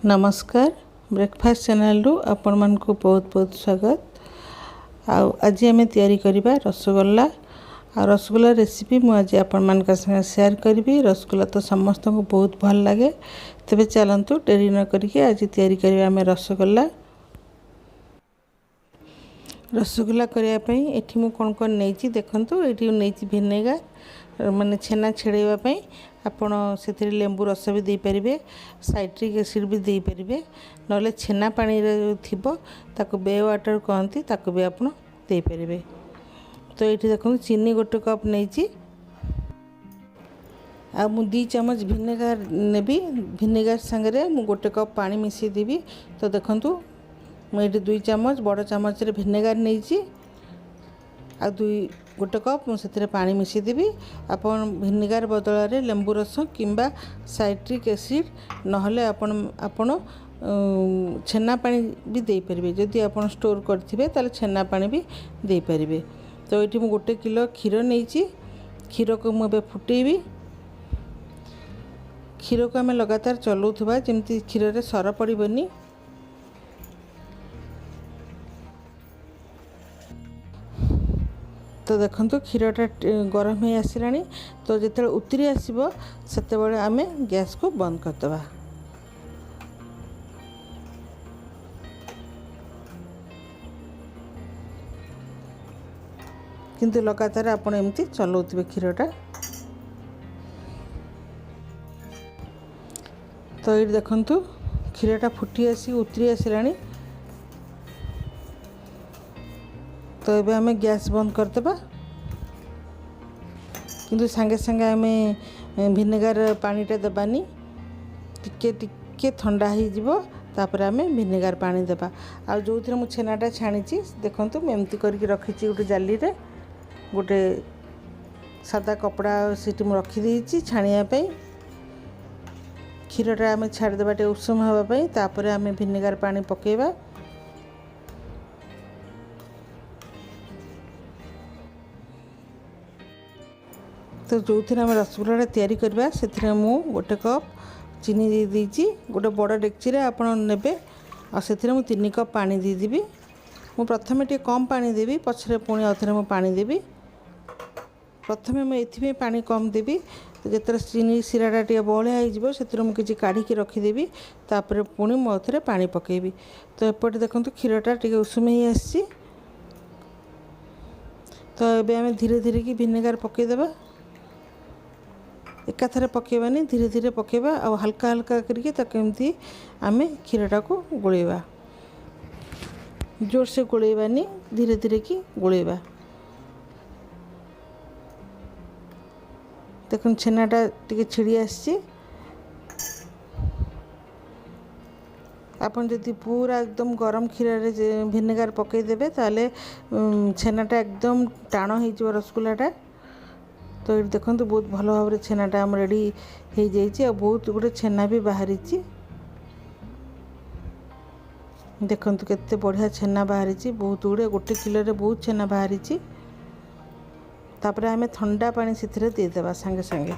नमस्कार breakfast channel रु आपण मन को बहुत बहुत स्वागत। आज आम तैयारी करबा रसगोल्ला। रसगोल्ला रेसिपी मु आज आपण मन का संग शेयर करी। रसगोल्ला तो समस्त को बहुत भल लगे, तेबे चलंतु डेरी न करके आज तैयारी करबा आम रसगोल्ला। रसगोल्ला करया पई एठी मु कोन कोन नेची देखंतु। एठी नेची विनेगर माने छेना छेड़ाइबा पई आपण से लेंबू रस भी दे पारिबे, साइट्रिक एसिड भी दे पारिबे, नले छेना पानी रे थिबो ताको बे वाटर कहंती ताको भी आपण दे पारिबे। तो ये देखो चीनी गोटे कप नेची आ मु 2 चम्मच विनेगर नेबी। विनेगर संगे मु गोटे कप पानी मिसई देबी। तो देखंतु मु 2 चम्मच बड़ चम्मच रे विनेगर नेची आ गोटे कप मुझे पानी मिसई देबी। आपन विनेगर बदल रे लेंबू रस किंबा साइट्रिक एसिड नहले आपन छेना पानी भी दे पारिबे। जदि आपन स्टोर करथिबे ताले छेना पानी भी दे पारिबे। तो ये मु 1 किलो क्षीर नेची। क्षीर को मु फुटेबी। क्षीर को आम लगातार चलाउथबा जेमती क्षीर रे सर पड़िबनी। तो देखंतु क्षीरटा गरम हो आसिलानी। तो जिते उतरी आसो से आम गैस को बंद करदे। किंतु लगातार आपण एमती चलाउथिबे क्षीरटा। तो ये देखंतु क्षीरटा फुटी आसी उतरी आसिलानी। तो ये आम गैस बंद करदे। किंतु संगे संगे आम विनेगर पानीटा देबानी, टिके टिके ठंडा हो जिवो तापर आम विनेगर पानी देबा। आ जो थी मु छेनाटा छाणी देखंतु मैं एमती करके रखी गोटे जाली रे गोटे सादा कपड़ा सीटी मु रखी देइची छाणिया पई। क्षीरटा आम छाड़देबा टे उषुम हवा पई। तापर आम विनेगर पानी पकेबा। तो जो थी आम रसगोल्ला तैयारी करबा से मु गोटे कप चीनी दे दीची। गोटे बड़ डेक्ची रे आपण नेबे आ से मु 3 कप पानी दे देबी। मु प्रथमे टे कम पानी देबी, पछरे पुणी आउथरे मु पानी देबी। प्रथमे मु एथिमे पानी कम देबी। तो जेतर चीनी सिराटा टे बहलिया हो जिवो सेतिर मु किछि काढी के रखी देबी। तापर पुणी मु आउथरे पानी पकेबी। तो एपटे देखंतु क्षीरटा टे उषुम ही आसी। तो एबे आमे धीरे धीरे की विनेगर पके देबा। एकाथरे पकेबानी, धीरे धीरे पकेबा आ हल्का हल्का करके ताके एमती आमे क्षीरटा को गोलेबा। जोर से गोलेबानी, धीरे धीरे की गोलेबा। देखो छेनाटा टिके छिड़ी आसी। आपन जदि पूरा एकदम गरम क्षीर रे विनेगर पकई देबे ताले छेनाटा एकदम टाण हो जिवो रसगोल्लाटा। तो ये देखंतु बहुत भल भाव छेनाटा आम रेडी हो जाइए। और बहुत गुड़े छेना भी बाहरी। देखंतु केते बढ़िया छेना बाहरी। बहुत गुड़े 1 किलो रे बहुत छेना बाहरी। तापर आम ठंडा पानी से देदेबा संगे संगे।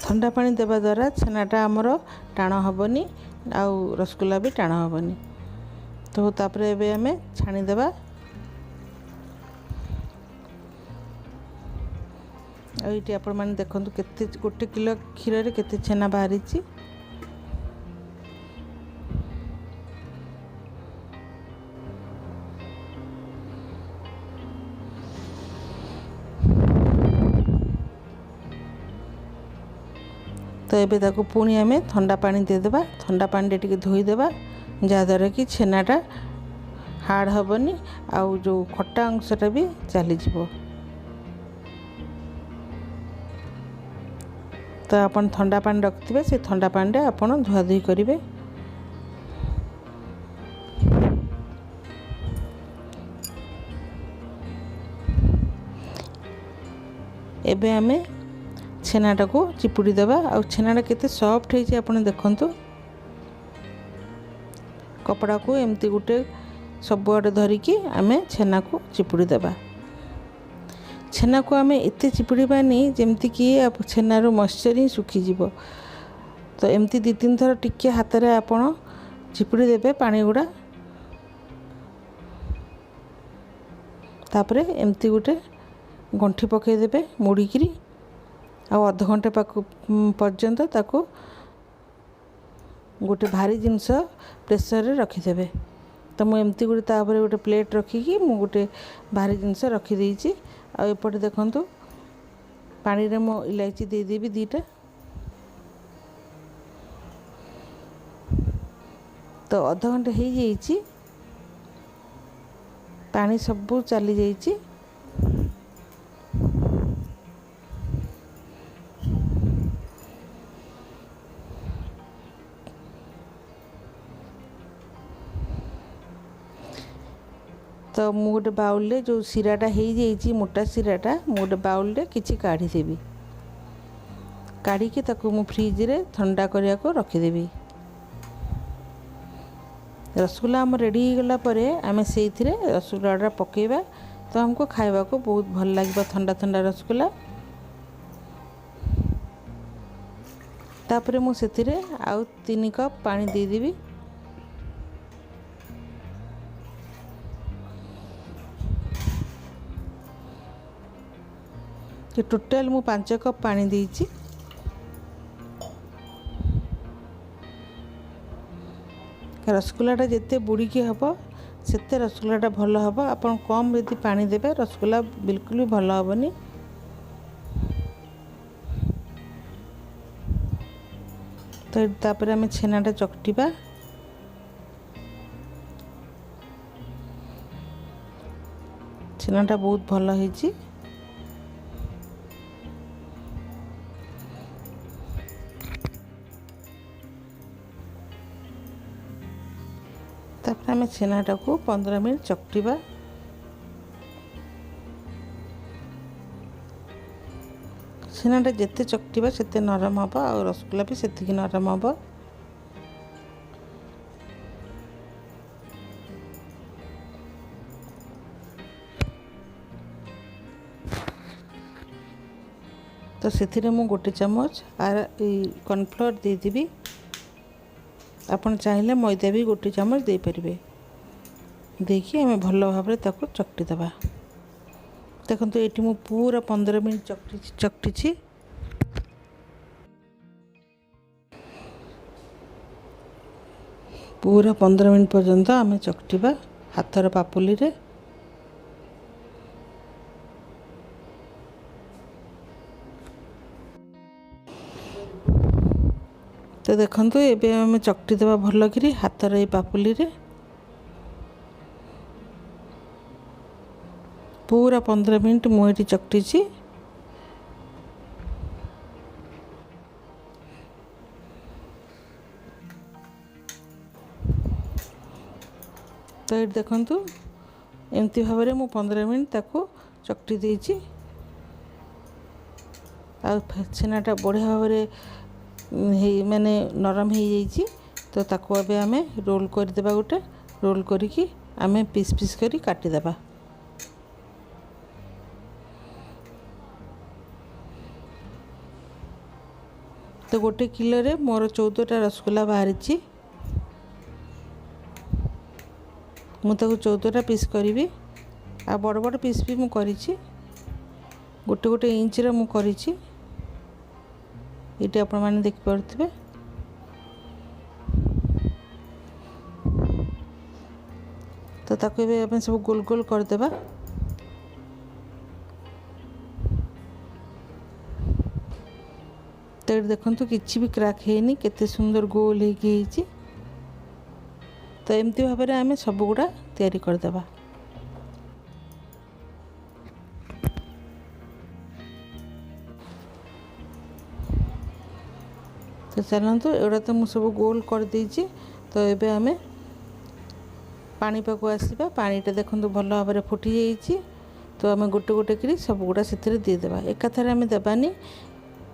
ठंडा पानी देवा द्वारा छेनाटा आमर टाण हेबनी आउ रसगोल्ला भी टाण हेबनी। तो तापर एबे आम छाणी देबा। ये आपण मैंने देखो केते 1 किलो क्षीर रे केते छेना बाहरी। तो ये ताको पुणी आम ठंडा पानी देदेबा। ठंडा पानी टिके धोईदेबा जहाँद्वारा कि छेनाटा हार्ड हेबनी आउ जो खट्टा अंशटा भी चलीज। तो आपन ठंडा पानी रखिथे से ठंडा पानी रे आपन धुआ धुई करेंगे। एबे आमे छेनाटा को चिपुड़ी देबा। आ छेनाटा केते सॉफ्ट है आपन देखंतु। कपड़ा को एमती गोटे सब आड़े धरिकी आमे छेना को चिपुड़ी देबा। छेना को आम एत चिपुड़ानी जमीक छेनार मॉइस्चर ही सुखीज। तो एमती 2-3 थर टिके हाथ में आपण चिपुड़ी देवे पानी गुड़ा। तापरे एमती गोटे गंठी पकईदेवे मुड़िकी आध घंटे पर्यंत ताको गोटे भारी जिनस प्रेसर रे रखिदेवे। तो मुझे एमती गोटे तापर गोटे प्लेट रखिकी मु गोटे भारी जिनस रखिदेची। आउपटे देखंतु पानी रे मो इलायची देदेवी 2टा। तो अध घंटे हो जाइए पानी सबू चली जाइए। तो मु गोटे बाउल रे जो सिराटा हो जाइए मोटा सिराटा मु गोटे बाउल रे किछि काढ़ीदेवी। काढ़ी ताकू मु फ्रिज रे ठंडा करिया को रखिदेवी। रसगुल्ला आम रेडी हो गला परे आमे से रसगुल्ला पकेबा। तो हमको खाइबा को बहुत भल लगे ठंडा ठंडा रसगुल्ला। तापरे मु सेतिरे आउ 3 कप पानी देदेवी। कि टोटाल मु 5 कप पानी देइछि। रसगुल्लाटा जिते बुड़ीकी हम से रसगुल्लाटा भल हम। आप कम यदि पानी देवे रसगुल्ला बिल्कुल भी भल हेनी। तो तापर आम छेनाटा चकटिबा। छेनाटा बहुत भल होइछि। तापर आम छेनाटा को 15 मिनट चकटिबा। छेनाटा जिते चकटिबा सेते नरम हम और रसगुल्ला भी सेतिकी नरम हम। तो से मु गोटे चामच कॉर्नफ्लोर देदेवी। आपन चाहिए मैदा भी गोटे चामच दे पारिबे। देखिए आम भल भाव ताको चकटी दबा। देखो ये मु पूरा 15 मिनट चकटी। पूरा 15 मिनट पर्यंत आम चकटिबा हाथर पापुली रे। तो देखंतु एबे आम चकटी देवा भल कि हाथर ये पापुली रे। पूरा 15 मिनट मुझे चकटी। तो ये देखंतु एमती भाव में 15 मिनट ताको चकटी देछि। आ छेनाटा बढ़िया भाव माने नरम हो जाइए। तो ताको अबे आमे रोल कर देबा। गोटे रोल करिकी आमे पीस पीस करी काटी देबा। तो गोटे किलो रे मोर 14टा रसगुल्ला बाहरी। मु ताको 14टा पीस करी। आ बड़ बड़ पीस भी मु करिछि। गोटे गोटे इंच रे मु करिछि। ये आपण मैंने देखिपे। तो ताको आम सब गोल गोल करदेबा। तो ये देखंतु किछि भी क्रैक हेनी केते सुंदर गोल होइछि। तो एमती भाव में आम सब गुड़ा तैयारी करदेबा। तो चलतु एटा तो मुझे सब गोल कर देछि। तो ये आम पानी पाक आसवा। पानीटा देखो भल भाव में फुटी जाइए। तो आम गोटे गोटे करी सब गुड़ा से देदेबा। एकाथरे आम देवानी।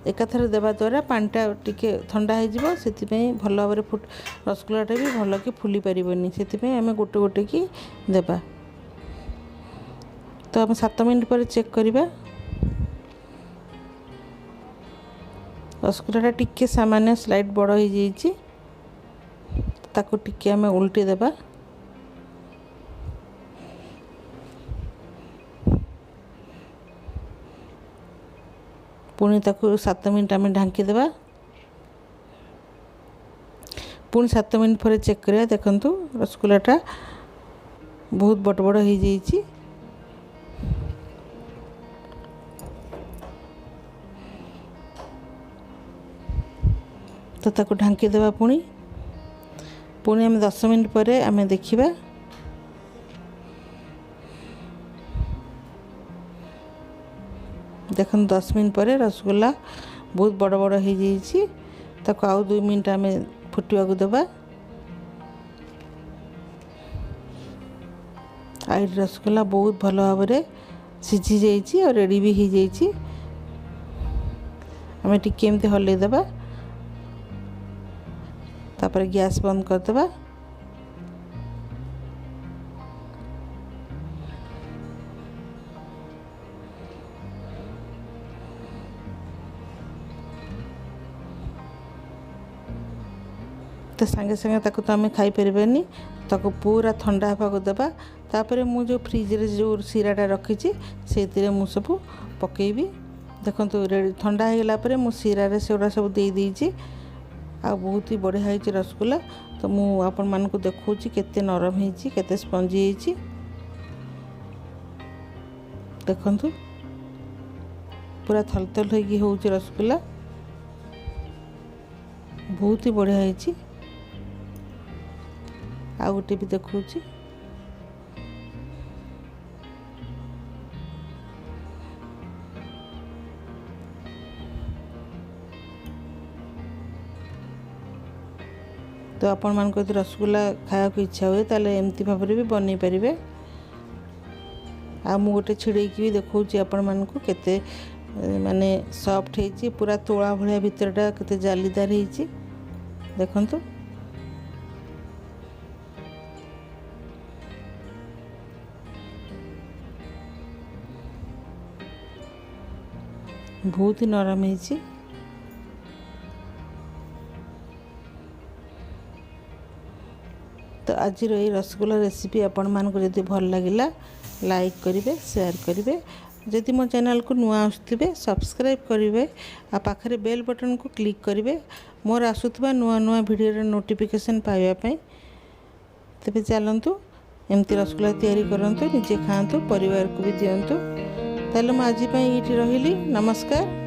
एकाथरे देवा द्वारा पानीटा टिके ठंडा हो से भल भाव में रसगुल्लाटा भी भल कि फुली पारनी। से आम गोटे गोटे की देबा। तो आम 7 मिनट पर चेक करवा। रसगुल्लाटा टिके सामान्य स्लाइड बड़ हो जाइए ताको टिके आम उल्टी देबा। पुणी ताको 7 मिनट आम ढांकी देबा। पुणी 7 मिनट पर चेक करिया। देखंतु रसगुल्लाटा बहुत बड़ बड़ हो जाइए। तो ताको ढांकी देबा। पुणी आम 10 मिनट पर आम देखिबा। देखो 10 मिनट पर रसगुल्ला बहुत बड़ बड़ हो जाइए। ताको आउ 2 मिनट आम फुटवा को देबा। आई रसगुल्ला बहुत भल भाव में सिझी जाइए और रेडी भी हो जाइए। आम टिके एमती हल्ले देबा। तापर गैस बंद कर देबा। तो संगे संगे ताको तो आम खाई परिबानी। ताको पूरा ठंडा होगा को देबा। तापर मु जो फ्रिज रे जो सीराटा रखी से मु सब पकेबी। देखो तो ठंडा हो गला पर मु सीरा रे सेटा सब दे देइछि। आ बहुत ही बढ़िया है रसगुल्ला। तो मु आपण मान को देखौछि केते नरम है केते स्पंजी है। देखंतु पूरा थलथल होगी होउछि रसगुल्ला। बहुत ही बढ़िया है। आ गोटे भी देखौछि। तो आपण मान को रसगुल्ला खाया को इच्छा हुए ताले एमती भाव भी बन पारे। आ मु गोटे छिड़े भी देखौछि आपण मान को केते माने सॉफ्ट है। पूरा तोला भलिया भितरटा केते जालीदार है। देखंतु बहुत ही नरम है। तो आज ये रसगुल्ला रेसिपी आपण मान को जदि भल लगिला लाइक करिवे शेयर करिवे। जदि मो चैनल को नुआ आसुथिबे सब्सक्राइब करिवे। आ पाखरे बेल बटन को क्लिक करिवे मोर आसुथबा नुआ नुआ वीडियो रे नोटिफिकेशन पाइबा पई। तबे चलंतु एमती रसगुल्ला तैयारी करंतु निजे खांतु परिवार को भी दियंतु। ताले म आज पई इठी रहिली। नमस्कार।